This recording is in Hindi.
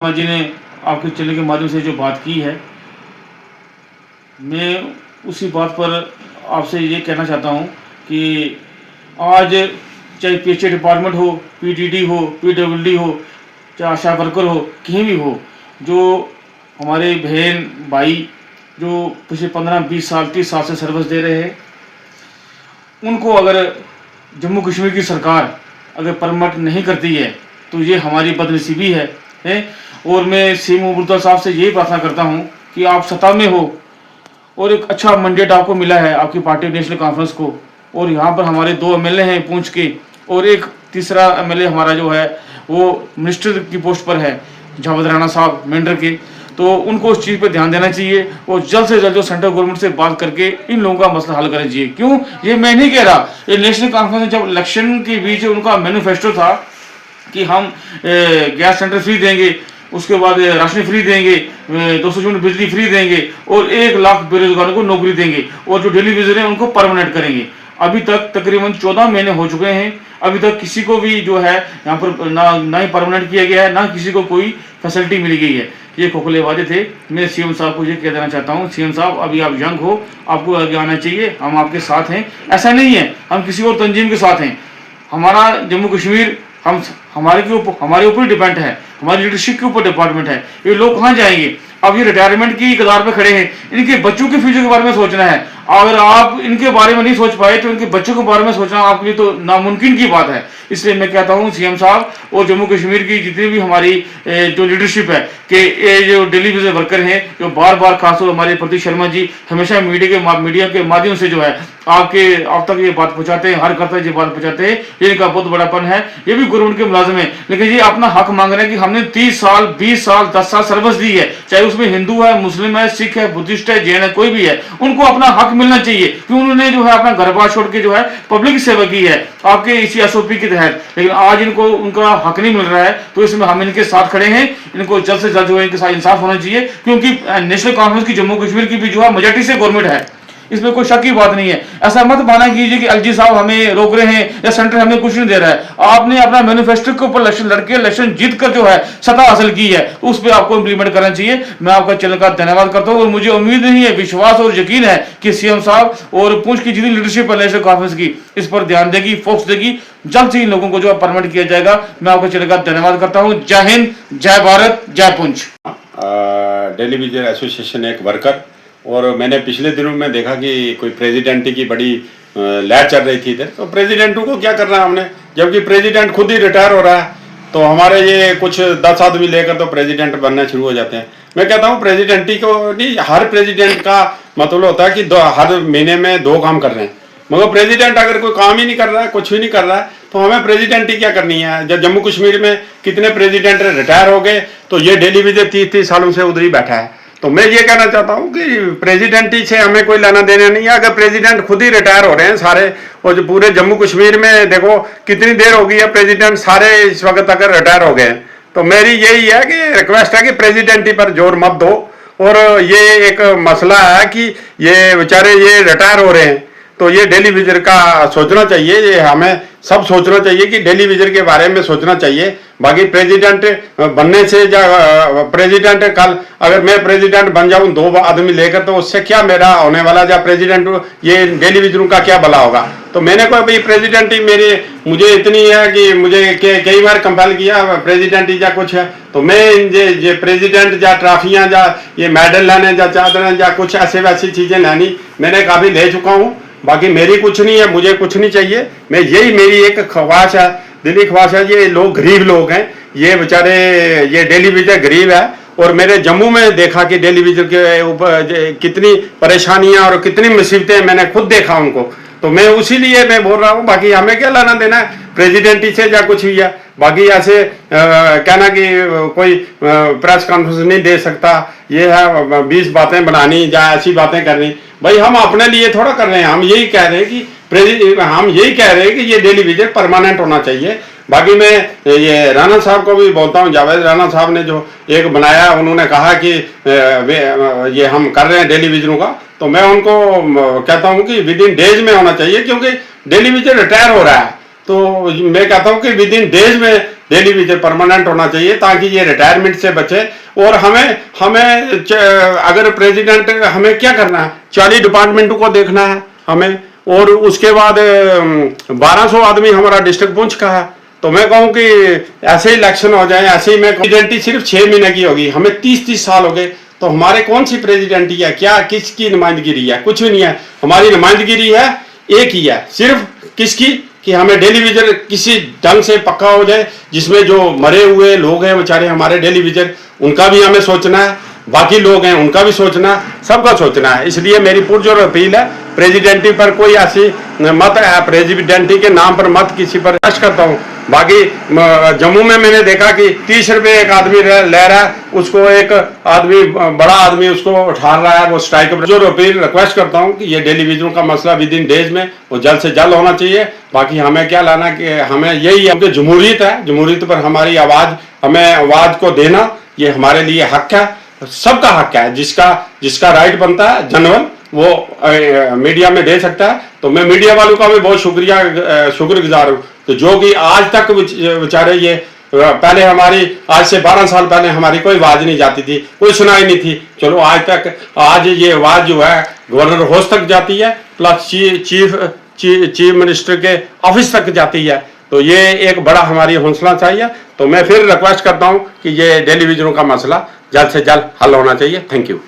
जी ने आपके चैनल के माध्यम से जो बात की है, मैं उसी बात पर आपसे ये कहना चाहता हूँ कि आज चाहे पीएचई डिपार्टमेंट हो, पीटीडी हो, पीडब्ल्यूडी हो, चाहे आशा वर्कर हो, कहीं भी हो, जो हमारे बहन भाई जो पिछले 15-20 साल 30 साल से सर्विस दे रहे हैं, उनको अगर जम्मू कश्मीर की सरकार अगर परमिट नहीं करती है तो ये हमारी बदनसीबी है। और मैं सीएम मुर्तज़ा साहब से यही प्रार्थना करता हूँ कि आप सत्ता में हो और एक अच्छा मैंडेट आपको मिला है आपकी पार्टी नेशनल कॉन्फ्रेंस को, और यहाँ पर हमारे 2 एमएलए हैं पूंछ के, और एक तीसरा एमएलए हमारा जो है वो मिनिस्टर की पोस्ट पर है, जावेद राणा साहब मेंढर के। तो उनको उस चीज़ पर ध्यान देना चाहिए और जल्द से जल्द जो सेंट्रल गवर्नमेंट से बात करके इन लोगों का मसला हल करना चाहिए। क्यों, ये मैं नहीं कह रहा, ये नेशनल कॉन्फ्रेंस जब इलेक्शन के बीच उनका मैनिफेस्टो था कि हम गैस सेंटर फ्री देंगे, उसके बाद राशन फ्री देंगे, 200 यूनिट बिजली फ्री देंगे और 1 लाख बेरोजगारों को नौकरी देंगे और जो डेली वेजर हैं उनको परमानेंट करेंगे। अभी तक तकरीबन 14 महीने हो चुके हैं, अभी तक किसी को भी जो है यहाँ पर ना ही परमानेंट किया गया है, ना किसी को कोई फैसिलिटी मिली गई है। ये खोखले वादे थे। मैं सीएम साहब को ये कह देना चाहता हूँ, सीएम साहब अभी आप यंग हो, आपको आगे आना चाहिए, हम आपके साथ हैं। ऐसा नहीं है हम किसी और तंजीम के साथ हैं, हमारा जम्मू कश्मीर हमारे ऊपर डिपेंड है, हमारी लीडरशिप के ऊपर डिपार्टमेंट है। ये लोग कहाँ जाएंगे? अब ये रिटायरमेंट की कगार पे खड़े हैं, इनके बच्चों के फ्यूचर के बारे में सोचना है। अगर आप इनके बारे में नहीं सोच पाए तो इनके बच्चों के बारे में सोचना आपके लिए तो नामुमकिन की बात है। इसलिए मैं कहता हूँ सीएम साहब और जम्मू कश्मीर की जितनी भी हमारी जो लीडरशिप है कि ये जो डेली बेसिस वर्कर हैं, जो बार बार खासतौर हमारे प्रतीक शर्मा जी हमेशा मीडिया के माध्यम से जो है आप तक ये बात पहुंचाते हैं, हर घर तक ये बात पहुंचाते हैं, ये इनका बहुत बड़ापन है। ये भी गवर्नमेंट के मुलाजिम है, लेकिन ये अपना हक मांग रहे हैं कि हमने 30 साल 20 साल 10 साल सर्विस दी है, चाहे उसमें हिंदू है, मुस्लिम है, सिख है, बुद्धिस्ट है, जैन है, कोई भी है, उनको अपना हक मिलना चाहिए कि उन्होंने जो है अपना घर बार छोड़ के जो है पब्लिक की सेवा की है आपके इसी एसओपी के तहत। लेकिन आज इनको उनका हक नहीं मिल रहा है, तो इसमें हम इनके साथ खड़े हैं। इनको जल्द से जल्द जो है इनके साथ इंसाफ होना चाहिए, क्योंकि नेशनल कॉन्फ्रेंस की जम्मू कश्मीर की भी जो है मेजॉरिटी से गवर्नमेंट है, इसमें कोई शक की बात नहीं है। ऐसा मत माना कीजिए कि एलजी साहब हमें रोक रहे हैं या सेंटर हमें कुछ नहीं दे रहा है। आपने अपना मैनिफेस्टो के ऊपर इलेक्शन लड़के इलेक्शन जीत कर जो है सत्ता हासिल की है, तो उस पर आपको इंप्लीमेंट करना चाहिए। मैं आपका चैनल का धन्यवाद करता हूँ और मुझे उम्मीद नहीं है, विश्वास और यकीन है कि सीएम साहब और पूंछ की जितनी लीडरशिप है नेशनल कॉन्फ्रेंस की इस पर ध्यान देगी, फोकस देगी। जल्द से इन लोगों को जो है परमिट किया जाएगा। मैं आपका चैनल का धन्यवाद करता हूँ। जय हिंद, जय भारत, जय पूंछ। डेली विजर एसोसिएशन एक वर्कर, और मैंने पिछले दिनों में देखा कि कोई प्रेसिडेंट की बड़ी लहर चल रही थी इधर। तो प्रेसिडेंटों को क्या करना हमने, जबकि प्रेसिडेंट खुद ही रिटायर हो रहा है, तो हमारे ये कुछ 10 आदमी लेकर तो प्रेसिडेंट बनना शुरू हो जाते हैं। मैं कहता हूँ प्रेसिडेंटी को नहीं, हर प्रेसिडेंट का मतलब होता है कि हर महीने में 2 काम कर रहे हैं, मगर प्रेसिडेंट अगर कोई काम ही नहीं कर रहा है, कुछ भी नहीं कर रहा है, तो हमें प्रेसिडेंटी क्या करनी है। जब जम्मू कश्मीर में कितने प्रेसिडेंट रिटायर हो गए, तो ये डेली विजर 30-30 सालों से उधर ही बैठा है। तो मैं ये कहना चाहता हूँ कि प्रेसिडेंटी से हमें कोई लेना देना नहीं है। अगर प्रेसिडेंट खुद ही रिटायर हो रहे हैं सारे, और जो पूरे जम्मू कश्मीर में देखो कितनी देर हो गई है, प्रेसिडेंट सारे इस वक्त तक रिटायर हो गए। तो मेरी यही है कि रिक्वेस्ट है कि प्रेसिडेंटी पर जोर मत दो। और ये एक मसला है कि ये बेचारे ये रिटायर हो रहे हैं, तो ये डेली विजर का सोचना चाहिए, ये हमें सब सोचना चाहिए कि डेली विजर के बारे में सोचना चाहिए। बाकी प्रेसिडेंट बनने से या प्रेसिडेंट कल अगर मैं प्रेसिडेंट बन जाऊं 2 आदमी लेकर, तो उससे क्या मेरा होने वाला, या प्रेसिडेंट ये डेली विजरों का क्या भला होगा। तो मैंने कोई भाई प्रेसिडेंट ही मुझे इतनी है कि मुझे कई बार कंपेल किया प्रेसिडेंट या कुछ है, तो मैं ये प्रेसिडेंट या ट्रॉफियाँ या ये मेडल लाने या चादरें या कुछ ऐसे वैसी चीज़ें लानी मैंने काफ़ी ले चुका हूँ। बाकी मेरी कुछ नहीं है, मुझे कुछ नहीं चाहिए। मैं यही मेरी एक ख्वाहिश है, दिली ख्वाहिश है। ये लोग गरीब लोग हैं, ये बेचारे ये डेली विजर गरीब है, और मेरे जम्मू में देखा कि डेली विजर के ऊपर कितनी परेशानियां और कितनी मुसीबतें मैंने खुद देखा उनको। तो मैं उसी लिए मैं बोल रहा हूँ, बाकी हमें क्या लाना देना है प्रेसिडेंटी से या कुछ भी है। बाकी ऐसे कहना कि कोई प्रेस कॉन्फ्रेंस नहीं दे सकता, ये है 20 बातें बनानी या ऐसी बातें करनी, भाई हम अपने लिए थोड़ा कर रहे हैं। हम यही कह रहे हैं कि ये डेली विजर परमानेंट होना चाहिए। बाकी मैं ये राणा साहब को भी बोलता हूँ, जावेद राणा साहब ने जो एक बनाया, उन्होंने कहा कि ये हम कर रहे हैं डेली विजरों का, तो मैं उनको कहता हूँ कि विद इन डेज में होना चाहिए, क्योंकि डेली विजर रिटायर हो रहा है। तो मैं कहता हूँ कि विद इन डेज में डेली विजर परमानेंट होना चाहिए ताकि ये रिटायरमेंट से बचे। और हमें अगर प्रेसिडेंट, हमें क्या करना है, 40 डिपार्टमेंटों को देखना है हमें, और उसके बाद 1200 आदमी हमारा डिस्ट्रिक्ट पुंछ का है। तो मैं कहूँ कि ऐसे ही इलेक्शन हो जाए, ऐसे ही मैं प्रेसिडेंटी सिर्फ 6 महीने की होगी, हमें 30-30 साल हो गए, तो हमारे कौन सी प्रेसिडेंटी है, क्या किसकी नुमाइंदगिरी है, कुछ भी नहीं है। हमारी नुमाइंदगिरी है एक ही है, सिर्फ किसकी, कि हमें डेली विजर किसी ढंग से पक्का हो जाए, जिसमें जो मरे हुए लोग हैं बेचारे हमारे डेली विजर, उनका भी हमें सोचना है, बाकी लोग हैं उनका भी सोचना है, सबका सोचना है। इसलिए मेरी पुरजोर अपील है, प्रेसिडेंटी पर कोई ऐसी मत है, प्रेसिडेंटी के नाम पर मत किसी पर रश करता हूँ। बाकी जम्मू में मैंने देखा कि 30 रुपये एक आदमी ले रहा है, उसको एक आदमी, बड़ा आदमी उसको उठा रहा है, वो स्ट्राइक पर। जो अपील रिक्वेस्ट करता हूँ कि ये डेली विजरों का मसला विद इन डेज में वो जल्द से जल्द होना चाहिए। बाकी हमें क्या लाना कि हमें यही है कि जमहूरियत है, जमहूरियत पर हमारी आवाज़, हमें आवाज़ को देना ये हमारे लिए हक है, सबका हक है। जिसका राइट बनता है जनरल, वो मीडिया में दे सकता है। तो मैं मीडिया वालों का भी बहुत शुक्रगुजार हूँ, तो जो कि आज तक बेचारे ये पहले हमारी, आज से 12 साल पहले हमारी कोई आवाज नहीं जाती थी, कोई सुनाई नहीं थी। चलो आज ये आवाज जो है गवर्नर हाउस तक जाती है, प्लस चीफ मिनिस्टर के ऑफिस तक जाती है। तो ये एक बड़ा हमारी हौसला चाहिए। तो मैं फिर रिक्वेस्ट करता हूँ कि ये डेली विजरों का मसला जल्द से जल्द हल होना चाहिए। Thank you.